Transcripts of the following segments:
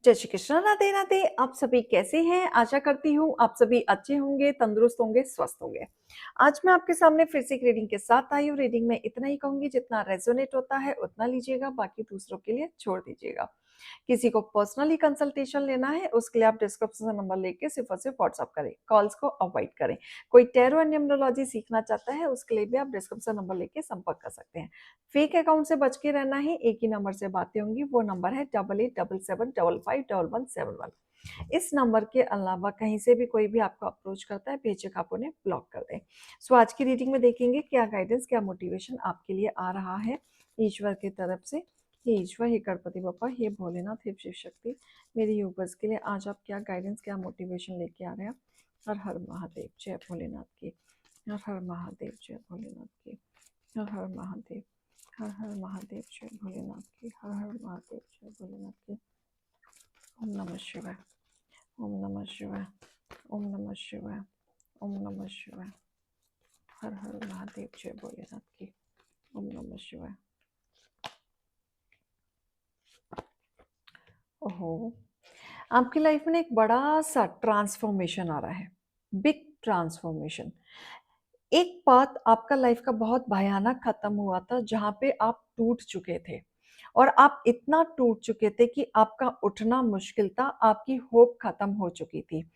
जय श्री कृष्ण, राधे राधे। आप सभी कैसे हैं? आशा करती हूँ आप सभी अच्छे होंगे, तंदुरुस्त होंगे, स्वस्थ होंगे। आज मैं आपके सामने फिर से एक रीडिंग के साथ आई हूँ। रीडिंग में इतना ही कहूंगी, जितना रेजोनेट होता है उतना लीजिएगा, बाकी दूसरों के लिए छोड़ दीजिएगा। किसी को पर्सनली कंसल्टेशन लेना है उसके लिए आप डिस्क्रिप्शन से नंबर लेके सिर्फ और सिर्फ व्हाट्सअप करें, कॉल्स को अवॉइड करें। कोई टैरो एंड न्यूमरोलॉजी सीखना चाहता है उसके लिए भी आप डिस्क्रिप्शन नंबर लेके संपर्क कर सकते हैं। फेक अकाउंट से बच के रहना है, एक ही नंबर से बातें होंगी, वो नंबर है 8877755111। इस नंबर के अलावा कहीं से भी कोई भी आपको अप्रोच करता है, बेशक आप उन्हें ब्लॉक कर दें। सो आज की रीडिंग में देखेंगे क्या गाइडेंस, क्या मोटिवेशन आपके लिए आ रहा है ईश्वर की तरफ से। हे ईश्वर, हे गणपति बप्पा, हे भोलेनाथ, हे शिव शक्ति, मेरे यूवर्स के लिए आज आप क्या गाइडेंस, क्या मोटिवेशन लेके आ रहे हैं। हर हर महादेव, जय भोलेनाथ की। हर हर महादेव, जय भोलेनाथ की। हर हर महादेव, हर हर महादेव, जय भोलेनाथ की। हर हर महादेव, जय भोलेनाथ की। ओम नमः शिवाय, ओम नमः शिवाय, ओम नमः शिवाय, ओम नमः शिवाय। हर हर महादेव, जय भोलेनाथ की। ओम नमः शिवाय। ओहो, आपकी लाइफ में एक बड़ा सा ट्रांसफॉर्मेशन आ रहा है, बिग ट्रांसफॉर्मेशन। एक बात, आपका लाइफ का बहुत भयानक खत्म हुआ था जहां पे आप टूट चुके थे, और आप इतना टूट चुके थे कि आपका उठना मुश्किल था, आपकी होप खत्म हो चुकी थी।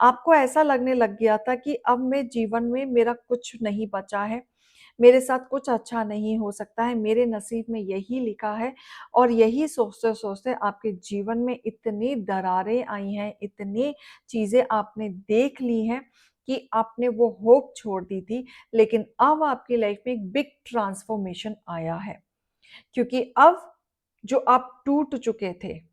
आपको ऐसा लगने लग गया था कि अब मैं जीवन में, मेरा कुछ नहीं बचा है, मेरे साथ कुछ अच्छा नहीं हो सकता है, मेरे नसीब में यही लिखा है। और यही सोचते सोचते आपके जीवन में इतनी दरारें आई हैं, इतनी चीजें आपने देख ली हैं कि आपने वो होप छोड़ दी थी। लेकिन अब आपकी लाइफ में एक बिग ट्रांसफॉर्मेशन आया है, क्योंकि अब जो आप टूट चुके थे,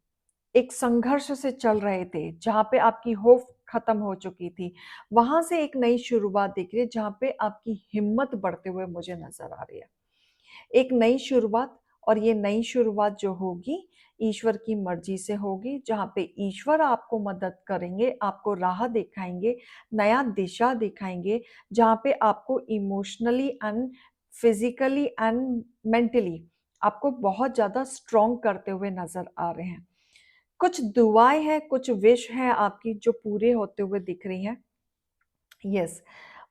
एक संघर्ष से चल रहे थे, जहां पे आपकी होप खत्म हो चुकी थी, वहां से एक नई शुरुआत दिख रही है, जहां पे आपकी हिम्मत बढ़ते हुए मुझे नजर आ रही है। एक नई शुरुआत, और ये नई शुरुआत जो होगी ईश्वर की मर्जी से होगी, जहां पे ईश्वर आपको मदद करेंगे, आपको राह दिखाएंगे, नया दिशा दिखाएंगे, जहां पे आपको emotionally and physically and mentally आपको बहुत ज्यादा स्ट्रॉन्ग करते हुए नजर आ रहे हैं। कुछ दुआएं हैं, कुछ विश हैं आपकी जो पूरे होते हुए दिख रही हैं। यस,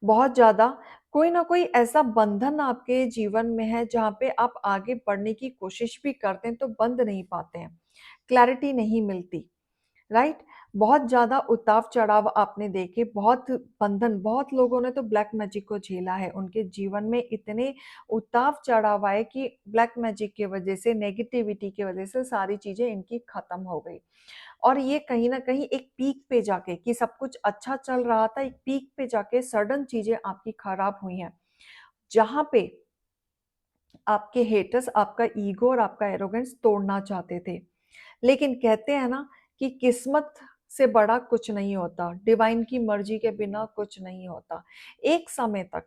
बहुत ज्यादा। कोई ना कोई ऐसा बंधन आपके जीवन में है जहां पे आप आगे बढ़ने की कोशिश भी करते हैं तो बंध नहीं पाते हैं, क्लैरिटी नहीं मिलती। राइट। बहुत ज्यादा उतार चढ़ाव आपने देखे, बहुत बंधन, बहुत लोगों ने तो ब्लैक मैजिक को झेला है, उनके जीवन में इतने उतार चढ़ाव आए कि ब्लैक मैजिक की वजह से, नेगेटिविटी की वजह से सारी चीजें इनकी खत्म हो गई। और ये कहीं ना कहीं एक पीक पे जाके, कि सब कुछ अच्छा चल रहा था, एक पीक पे जाके सडन चीजें आपकी खराब हुई हैं, जहां पे आपके हेटर्स आपका ईगो और आपका एरोगेंस तोड़ना चाहते थे। लेकिन कहते हैं ना कि किस्मत से बड़ा कुछ नहीं होता, डिवाइन की मर्जी के बिना कुछ नहीं होता। एक समय तक,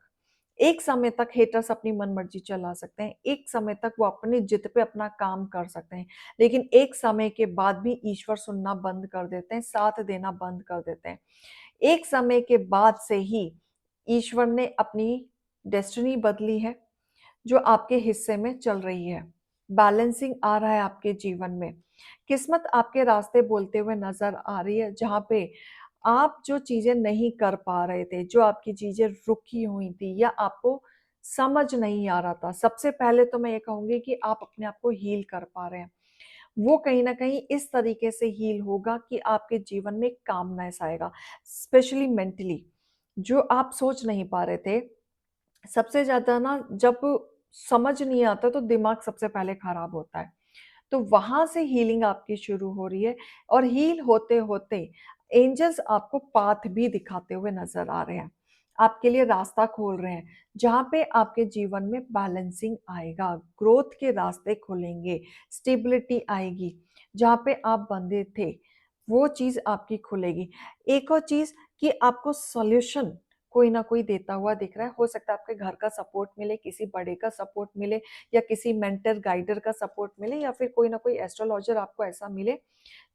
एक समय तक हेटर्स अपनी मन मर्जी चला सकते हैं, एक समय तक वो अपनी जिद पे अपना काम कर सकते हैं, लेकिन एक समय के बाद भी ईश्वर सुनना बंद कर देते हैं, साथ देना बंद कर देते हैं। एक समय के बाद से ही ईश्वर ने अपनी डेस्टिनी बदली है, जो आपके हिस्से में चल रही है। बैलेंसिंग आ रहा है आपके जीवन में, किस्मत आपके रास्ते बोलते हुए नजर आ रही है, जहां पे आप जो चीजें नहीं कर पा रहे थे, जो आपकी चीजें रुकी हुई थी या आपको समझ नहीं आ रहा था, सबसे पहले तो मैं ये कहूंगी कि आप अपने आप को हील कर पा रहे हैं। वो कहीं ना कहीं इस तरीके से हील होगा कि आपके जीवन में कामनेस आएगा, स्पेशली मेंटली। जो आप सोच नहीं पा रहे थे, सबसे ज्यादा ना, जब समझ नहीं आता तो दिमाग सबसे पहले खराब होता है, तो वहां से हीलिंग आपकी शुरू हो रही है। और हील होते होते एंजल्स आपको पाथ भी दिखाते हुए नजर आ रहे हैं, आपके लिए रास्ता खोल रहे हैं, जहां पे आपके जीवन में बैलेंसिंग आएगा, ग्रोथ के रास्ते खुलेंगे, स्टेबिलिटी आएगी। जहां पे आप बंधे थे वो चीज आपकी खुलेगी। एक और चीज, कि आपको सॉल्यूशन कोई ना कोई देता हुआ दिख रहा है। हो सकता है आपके घर का सपोर्ट मिले, किसी बड़े का सपोर्ट मिले, या किसी मेंटर गाइडर का सपोर्ट मिले, या फिर कोई ना कोई एस्ट्रोलॉजर आपको ऐसा मिले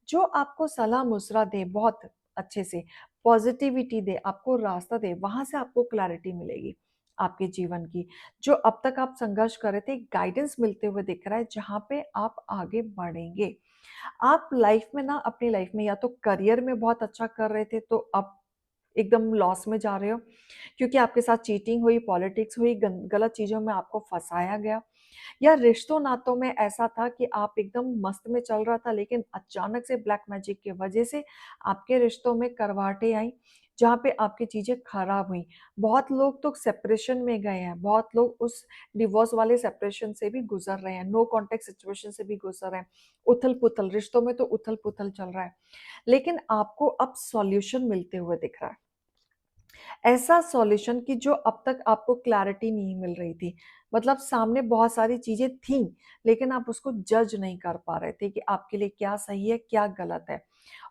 जो आपको सलाह मुसरा दे, बहुत अच्छे से पॉजिटिविटी दे, आपको रास्ता दे, वहां से आपको क्लैरिटी मिलेगी। आपके जीवन की, जो अब तक आप संघर्ष कर रहे थे, गाइडेंस मिलते हुए दिख रहा है जहाँ पे आप आगे बढ़ेंगे। आप लाइफ में ना, अपनी लाइफ में या तो करियर में बहुत अच्छा कर रहे थे तो अब एकदम लॉस में जा रहे हो, क्योंकि आपके साथ चीटिंग हुई, पॉलिटिक्स हुई, गलत चीजों में आपको फंसाया गया, या रिश्तों नातों में ऐसा था कि आप एकदम मस्त में चल रहा था लेकिन अचानक से ब्लैक मैजिक की वजह से आपके रिश्तों में करवाटें आई, जहाँ पे आपकी चीजें खराब हुई। बहुत लोग तो सेपरेशन में गए हैं, बहुत लोग उस डिवोर्स वाले सेपरेशन से भी गुजर रहे हैं, नो कॉन्टेक्ट सिचुएशन से भी गुजर रहे हैं। उथल पुथल रिश्तों में तो उथल पुथल चल रहा है, लेकिन आपको अब सॉल्यूशन मिलते हुए दिख रहा है। ऐसा सॉल्यूशन कि जो अब तक आपको क्लैरिटी नहीं मिल रही थी, मतलब सामने बहुत सारी चीजें थी लेकिन आप उसको जज नहीं कर पा रहे थे कि आपके लिए क्या सही है क्या गलत है,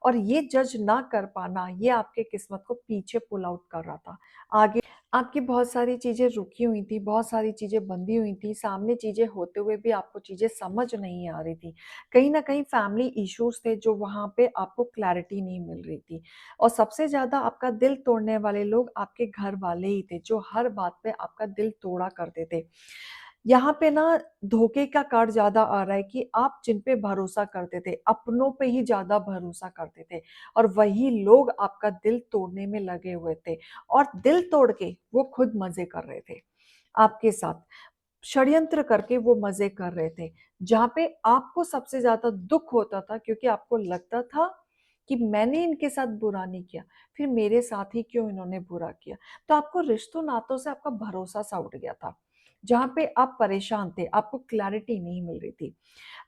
और ये जज ना कर पाना ये आपके किस्मत को पीछे पुल आउट कर रहा था। आगे आपकी बहुत सारी चीजें रुकी हुई थी, बहुत सारी चीजें बंधी हुई थी, सामने चीजें होते हुए भी आपको चीजें समझ नहीं आ रही थी। कहीं ना कहीं फैमिली इश्यूज थे जो वहां पे आपको क्लैरिटी नहीं मिल रही थी, और सबसे ज्यादा आपका दिल तोड़ने वाले लोग आपके घर वाले ही थे, जो हर बात पे आपका दिल तोड़ा करते थे। यहाँ पे ना धोखे का कार्ड ज्यादा आ रहा है कि आप जिन पे भरोसा करते थे, अपनों पे ही ज्यादा भरोसा करते थे, और वही लोग आपका दिल तोड़ने में लगे हुए थे, और दिल तोड़ के वो खुद मजे कर रहे थे आपके साथ, षड्यंत्र करके वो मजे कर रहे थे। जहाँ पे आपको सबसे ज्यादा दुख होता था, क्योंकि आपको लगता था कि मैंने इनके साथ बुरा नहीं किया, फिर मेरे साथ ही क्यों इन्होंने बुरा किया। तो आपको रिश्तों नातों से आपका भरोसा सा उठ गया था, जहाँ पे आप परेशान थे, आपको क्लैरिटी नहीं मिल रही थी।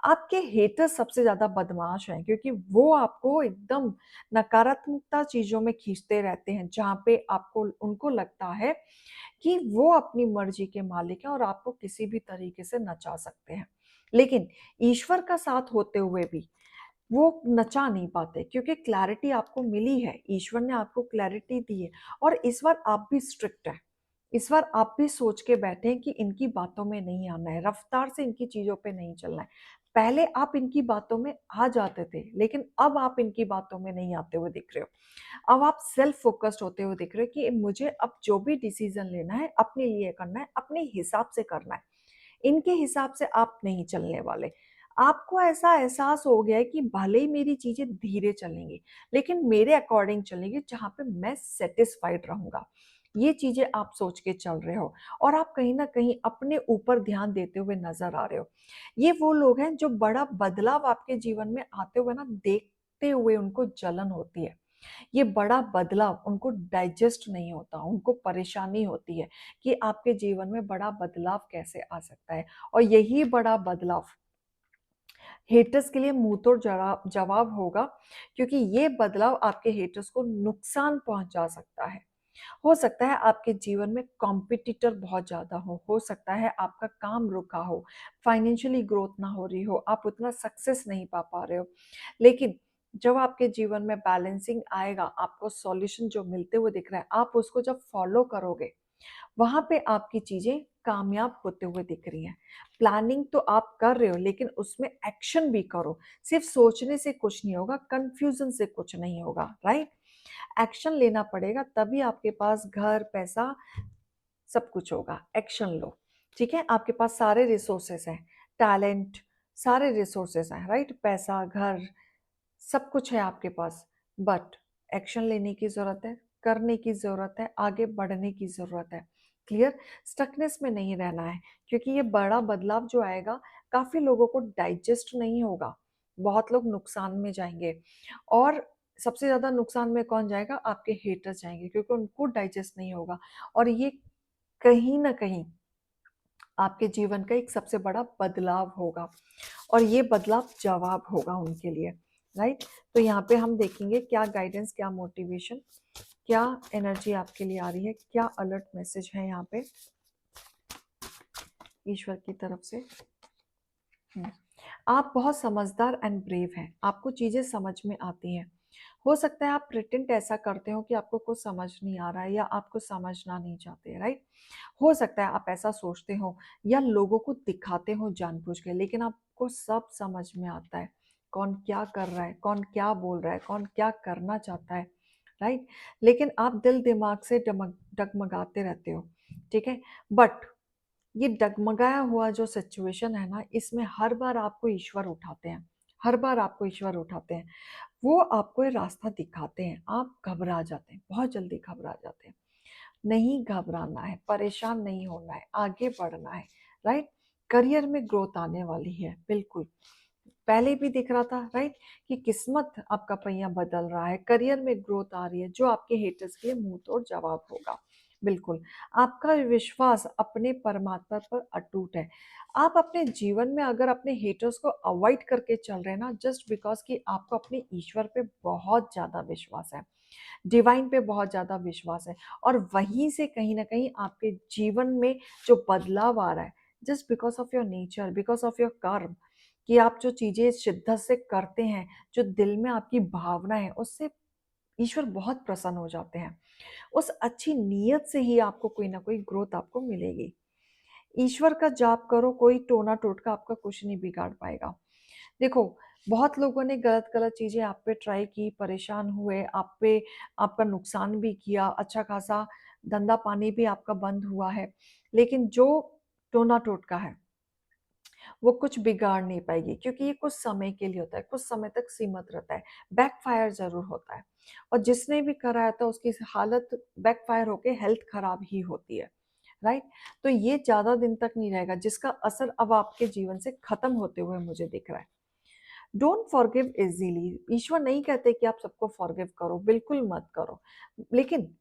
आपके हेटर्स सबसे ज्यादा बदमाश हैं, क्योंकि वो आपको एकदम नकारात्मकता चीजों में खींचते रहते हैं, जहाँ पे आपको उनको लगता है कि वो अपनी मर्जी के मालिक हैं और आपको किसी भी तरीके से नचा सकते हैं। लेकिन ईश्वर का साथ होते हुए भी वो नचा नहीं पाते, क्योंकि क्लैरिटी आपको मिली है, ईश्वर ने आपको क्लैरिटी दी है। और इस बार आप भी स्ट्रिक्ट है, इस बार आप भी सोच के बैठे हैं कि इनकी बातों में नहीं आना है, रफ्तार से इनकी चीजों पे नहीं चलना है। पहले आप इनकी बातों में आ जाते थे, लेकिन अब आप इनकी बातों में नहीं आते हुए दिख रहे हो। अब आप सेल्फ फोकस्ड होते हुए दिख रहे हो कि मुझे अब जो भी डिसीजन लेना है अपने लिए करना है, अपने हिसाब से करना है, इनके हिसाब से आप नहीं चलने वाले। आपको ऐसा एहसास हो गया है कि भले ही मेरी चीजें धीरे चलेंगी, लेकिन मेरे अकॉर्डिंग चलेंगी, जहां पे मैं सेटिस्फाइड रहूंगा। ये चीजें आप सोच के चल रहे हो, और आप कहीं ना कहीं अपने ऊपर ध्यान देते हुए नजर आ रहे हो। ये वो लोग हैं जो बड़ा बदलाव आपके जीवन में आते हुए ना देखते हुए उनको जलन होती है। ये बड़ा बदलाव उनको डाइजेस्ट नहीं होता, उनको परेशानी होती है कि आपके जीवन में बड़ा बदलाव कैसे आ सकता है। और यही बड़ा बदलाव हेटर्स के लिए मुंह तोड़ जवाब होगा, क्योंकि ये बदलाव आपके हेटर्स को नुकसान पहुंचा सकता है। हो सकता है आपके जीवन में कॉम्पिटिटर बहुत ज्यादा हो सकता है आपका काम रुका हो, फाइनेंशियली ग्रोथ ना हो रही हो, आप उतना सक्सेस नहीं पा रहे हो। लेकिन जब आपके जीवन में बैलेंसिंग आएगा, आपको सॉल्यूशन जो मिलते हुए दिख रहा है, आप उसको जब फॉलो करोगे, वहां पे आपकी चीजें कामयाब होते हुए दिख रही हैं। प्लानिंग तो आप कर रहे हो, लेकिन उसमें एक्शन भी करो। सिर्फ सोचने से कुछ नहीं होगा, कंफ्यूजन से कुछ नहीं होगा, राइट। एक्शन लेना पड़ेगा, तभी आपके पास घर पैसा सब कुछ होगा। एक्शन लो, ठीक है। आपके पास सारे रिसोर्सेस हैं, टैलेंट, सारे रिसोर्सेस हैं, राइट। पैसा, घर, सब कुछ है आपके पास, बट एक्शन लेने की जरूरत है, करने की जरूरत है, आगे बढ़ने की जरूरत है। क्लियर। स्टकनेस में नहीं रहना है, क्योंकि ये बड़ा बदलाव जो आएगा, काफी लोगों को डाइजेस्ट नहीं होगा, बहुत लोग नुकसान में जाएंगे। और सबसे ज्यादा नुकसान में कौन जाएगा? आपके हेटर्स जाएंगे, क्योंकि उनको डाइजेस्ट नहीं होगा। और ये कहीं ना कहीं आपके जीवन का एक सबसे बड़ा बदलाव होगा, और ये बदलाव जवाब होगा उनके लिए, राइट। तो यहाँ पे हम देखेंगे क्या गाइडेंस, क्या मोटिवेशन, क्या एनर्जी आपके लिए आ रही है, क्या अलर्ट मैसेज है यहाँ पे ईश्वर की तरफ से। हम्म। आप बहुत समझदार एंड ब्रेव हैं, आपको चीजें समझ में आती हैं। हो सकता है आप प्रिटेंड ऐसा करते हो कि आपको कुछ समझ नहीं आ रहा है, या आपको समझना नहीं चाहते, राइट। हो सकता है आप ऐसा सोचते हो, या लोगों को दिखाते हो जानबूझ के, लेकिन आपको सब समझ में आता है, कौन क्या कर रहा है, कौन क्या बोल रहा है, कौन क्या करना चाहता है, राइट। लेकिन आप दिल दिमाग से डगमगाते रहते हो, ठीक है? बट ये डगमगाया हुआ जो सिचुएशन है ना, इसमें हर बार आपको ईश्वर उठाते हैं, हर बार आपको ईश्वर उठाते हैं। वो आपको ये रास्ता दिखाते हैं, आप घबरा जाते हैं, बहुत जल्दी घबरा जाते हैं। नहीं घबराना है, परेशान नहीं होना है, आगे बढ़ना है, राइट? करियर में ग्रोथ आने वाली है, बिल्कुल। पहले भी दिख रहा था, राइट, कि किस्मत आपका पहिया बदल रहा है, करियर में ग्रोथ आ रही है, जो आपके हेटर्स के लिए मुंह तोड़ जवाब होगा। बिल्कुल। आपका विश्वास अपने परमात्मा पर अटूट है। आप अपने जीवन में अगर अपने हेटर्स को अवॉइड करके चल रहे हैं ना, जस्ट बिकॉज कि आपको अपने ईश्वर पे बहुत ज्यादा विश्वास है, डिवाइन पे बहुत ज़्यादा विश्वास है, और वहीं से कहीं ना कहीं आपके जीवन में जो बदलाव आ रहा है, just because of your nature, because of your कर्म, कि आप जो चीज़ें शिद्दत से करते हैं, जो दिल में आपकी भावना है, उससे ईश्वर बहुत प्रसन्न हो जाते हैं। उस अच्छी नीयत से ही आपको कोई ना कोई ग्रोथ आपको मिलेगी। ईश्वर का जाप करो, कोई टोना टोटका आपका कुछ नहीं बिगाड़ पाएगा। देखो, बहुत लोगों ने गलत-गलत चीज़ें आप पे ट्राई की, परेशान हुए, आप पे आपका नुकसान भी किया, अच्छा खासा धंधा-पानी भी आपका बंद हुआ है। लेकिन जो टोना-टोटका है, वो कुछ बिगाड़ नहीं पाएगी, क्योंकि ये कुछ समय के लिए होता है, कुछ समय तक सीमित रहता है, बैकफायर ज़रूर होता है, और जिसने भी कराया था उसकी हालत बैकफायर होके हेल्थ खराब ही होती है, राइट? तो ये ज़्यादा दिन तक नहीं रहेगा, जिसका असर अब आपके जीवन से खत्म होते हुए मुझे दिख रहा है। Don't forgive easily. ईश्वर नहीं कहते कि आप सबको फॉरगिव करो, बिल्कुल मत करो। लेकिन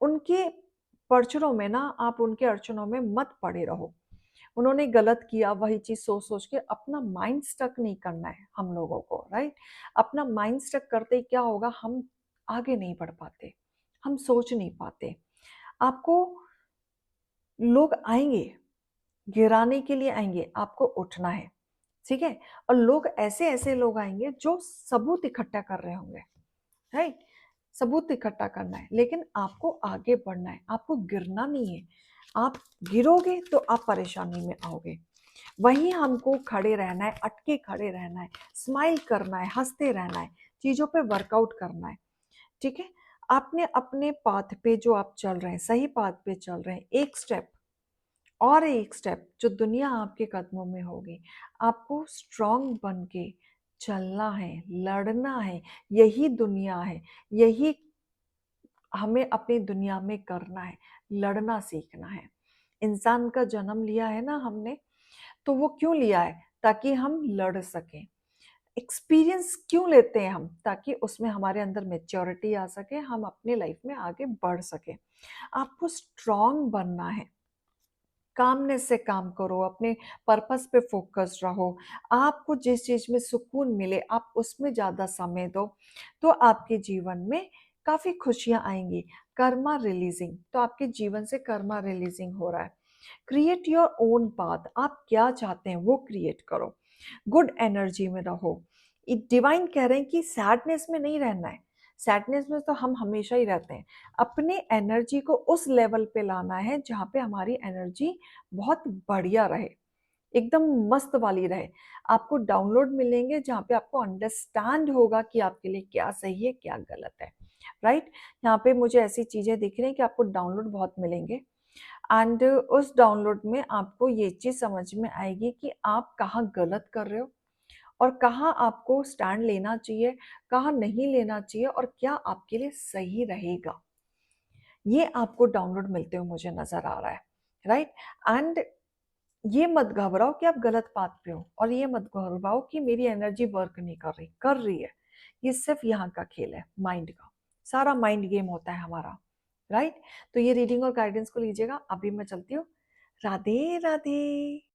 उनके परचनों में ना, आप उनके अड़चनों में मत पड़े रहो। उन्होंने गलत किया, वही चीज सोच सोच के अपना माइंड स्टक नहीं करना है हम लोगों को, राइट? अपना माइंड स्टक करते ही क्या होगा, हम आगे नहीं बढ़ पाते, हम सोच नहीं पाते। आपको लोग आएंगे, गिराने के लिए आएंगे, आपको उठना है, ठीक है? और लोग ऐसे ऐसे लोग आएंगे जो सबूत इकट्ठा कर रहे होंगे, राइट? सबूत इकट्ठा करना है, लेकिन आपको आगे बढ़ना है, आपको गिरना नहीं है। आप गिरोगे तो आप परेशानी में आओगे। वहीं हमको खड़े रहना है, अटके खड़े रहना है, स्माइल करना है, हंसते रहना है, चीजों पे वर्कआउट करना है, ठीक है? आपने अपने पाथ पे जो आप चल रहे हैं, सही पाथ पे चल रहे हैं, एक स्टेप और एक स्टेप जो दुनिया आपके कदमों में होगी, आपको स्ट्रांग बन के चलना है, लड़ना है। यही दुनिया है, यही हमें अपनी दुनिया में करना है, लड़ना सीखना है। इंसान का जन्म लिया है ना हमने, तो वो क्यों लिया है? ताकि हम लड़ सकें। एक्सपीरियंस क्यों लेते हैं हम? ताकि उसमें हमारे अंदर मेच्योरिटी आ सके, हम अपने लाइफ में आगे बढ़ सके। आपको स्ट्रांग बनना है, कामनेस से काम करो, अपने पर्पस पे फोकस रहो। आपको जिस चीज में सुकून मिले, आप उसमें ज्यादा समय दो, तो आपके जीवन में काफी खुशियां आएंगी। कर्मा रिलीजिंग, तो आपके जीवन से कर्मा रिलीजिंग हो रहा है। क्रिएट योर ओन पाथ, आप क्या चाहते हैं वो क्रिएट करो। गुड एनर्जी में रहो। डिवाइन कह रहे हैं कि सैडनेस में नहीं रहना है, सैडनेस में तो हम हमेशा ही रहते हैं। अपने एनर्जी को उस लेवल पे लाना है जहाँ पे हमारी एनर्जी बहुत बढ़िया रहे, एकदम मस्त वाली रहे। आपको डाउनलोड मिलेंगे जहाँ पे आपको अंडरस्टैंड होगा कि आपके लिए क्या सही है, क्या गलत है, राइट? यहाँ पे मुझे ऐसी चीजें दिख रही हैं कि आपको डाउनलोड बहुत मिलेंगे, एंड उस डाउनलोड में आपको ये चीज समझ में आएगी कि आप कहाँ गलत कर रहे हो, और कहाँ आपको स्टैंड लेना चाहिए, कहाँ नहीं लेना चाहिए, और क्या आपके लिए सही रहेगा। ये आपको डाउनलोड मिलते हुए मुझे नजर आ रहा है, राइट? एंड ये मत घबराओ कि आप गलत पाथ पे हो, और ये मत घबराओ कि मेरी एनर्जी वर्क नहीं कर रही, कर रही है। ये सिर्फ यहाँ का खेल है, माइंड का। सारा माइंड गेम होता है हमारा, राइट? तो ये रीडिंग और गाइडेंस को लीजिएगा। अभी मैं चलती हूँ। राधे राधे।